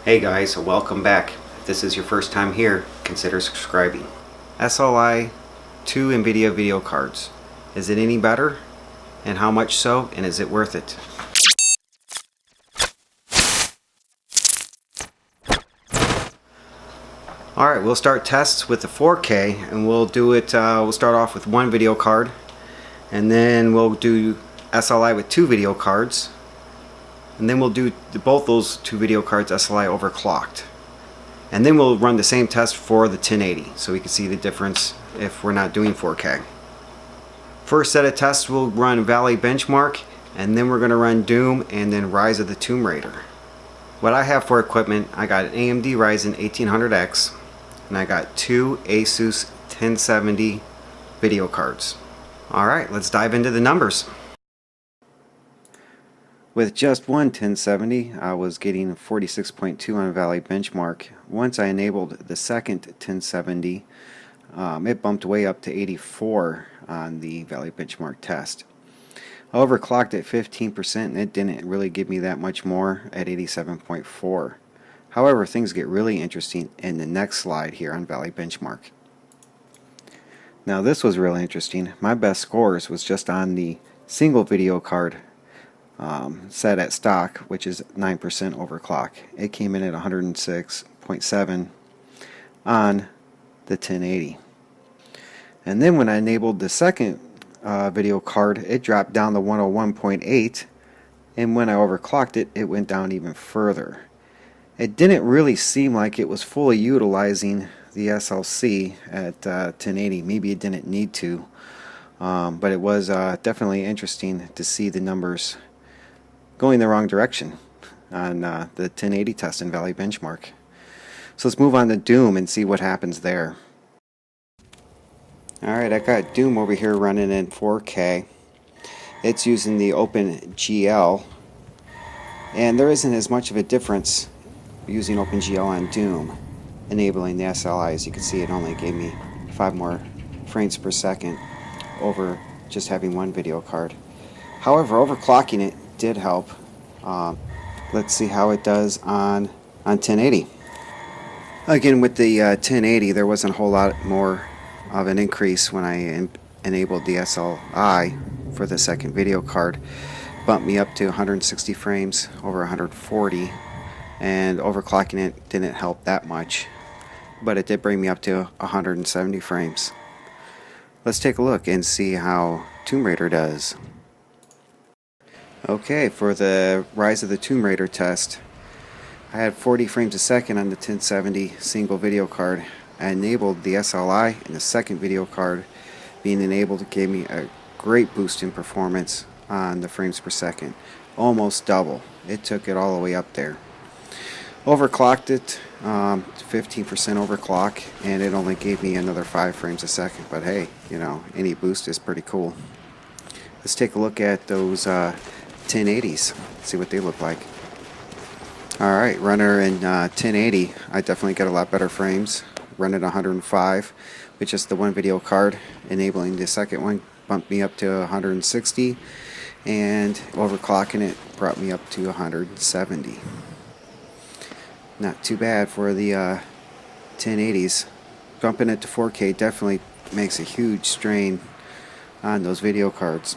Hey guys, welcome back. If this is your first time here, consider subscribing. SLI 2 NVIDIA video cards. Is it any better? And how much so? And is it worth it? Alright, we'll start tests with the 4K and we'll do it, we'll start off with one video card and then we'll do SLI with 2 video cards. And then we'll do both those 2 video cards SLI overclocked. And then we'll run the same test for the 1080 so we can see the difference if we're not doing 4K. First set of tests we'll run Valley Benchmark, and then we're going to run Doom and then Rise of the Tomb Raider. What I have for equipment, I got an AMD Ryzen 1800X and I got 2 Asus 1070 video cards. Alright, let's dive into the numbers. With just one 1070, I was getting 46.2 on Valley Benchmark. Once I enabled the second 1070, it bumped way up to 84 on the Valley Benchmark test. I overclocked at 15% and it didn't really give me that much more at 87.4. However, things get really interesting in the next slide here on Valley Benchmark. Now this was really interesting. My best scores was just on the single video card set at stock, which is 9% overclock. It came in at 106.7 on the 1080. And then when I enabled the second video card, it dropped down to 101.8, and when I overclocked it, it went down even further. It didn't really seem like it was fully utilizing the SLC at 1080. Maybe it didn't need to, but it was definitely interesting to see the numbers going the wrong direction on the 1080 test in Valley Benchmark. So let's move on to Doom and see what happens there. Alright, I got Doom over here running in 4K. It's using the OpenGL, and there isn't as much of a difference using OpenGL on Doom, enabling the SLI. As you can see, it only gave me 5 more frames per second over just having one video card. However, overclocking it did help. Let's see how it does on 1080. Again, with the 1080, there wasn't a whole lot more of an increase when I enabled the SLI for the second video card. Bumped me up to 160 frames over 140, and overclocking it didn't help that much, but it did bring me up to 170 frames. Let's take a look and see how Tomb Raider does. Okay, for the Rise of the Tomb Raider test, I had 40 frames a second on the 1070 single video card. I enabled the SLI, and the second video card being enabled gave me a great boost in performance on the frames per second. Almost double. It took it all the way up there. Overclocked it, 15% overclock, and it only gave me another 5 frames a second. But hey, you know, any boost is pretty cool. Let's take a look at those 1080s, see what they look like. Alright, runner in 1080, I definitely get a lot better frames. Run at 105 with just the one video card. Enabling the second one bumped me up to 160, and overclocking it brought me up to 170. Not too bad for the 1080s. Bumping it to 4K definitely makes a huge strain on those video cards.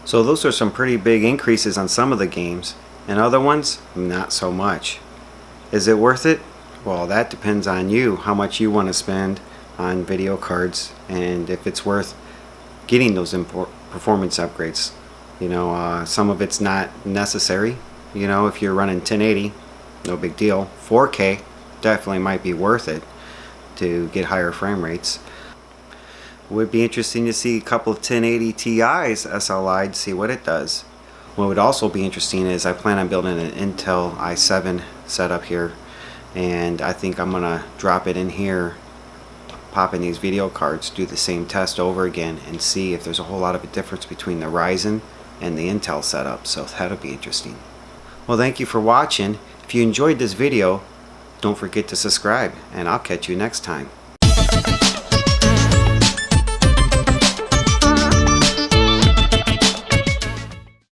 So those are some pretty big increases on some of the games, and other ones not so much. Is it worth it? Well, that depends on you, how much you want to spend on video cards, and if it's worth getting those performance upgrades. You know, some of it's not necessary. You know, if you're running 1080, no big deal. 4K definitely might be worth it to get higher frame rates. Would be interesting to see a couple of 1080 Ti's SLI to see what it does. What would also be interesting is I plan on building an Intel i7 setup here, and I think I'm gonna drop it in here, pop in these video cards, do the same test over again, and see if there's a whole lot of a difference between the Ryzen and the Intel setup. So that'll be interesting. Well, thank you for watching. If you enjoyed this video, don't forget to subscribe, and I'll catch you next time.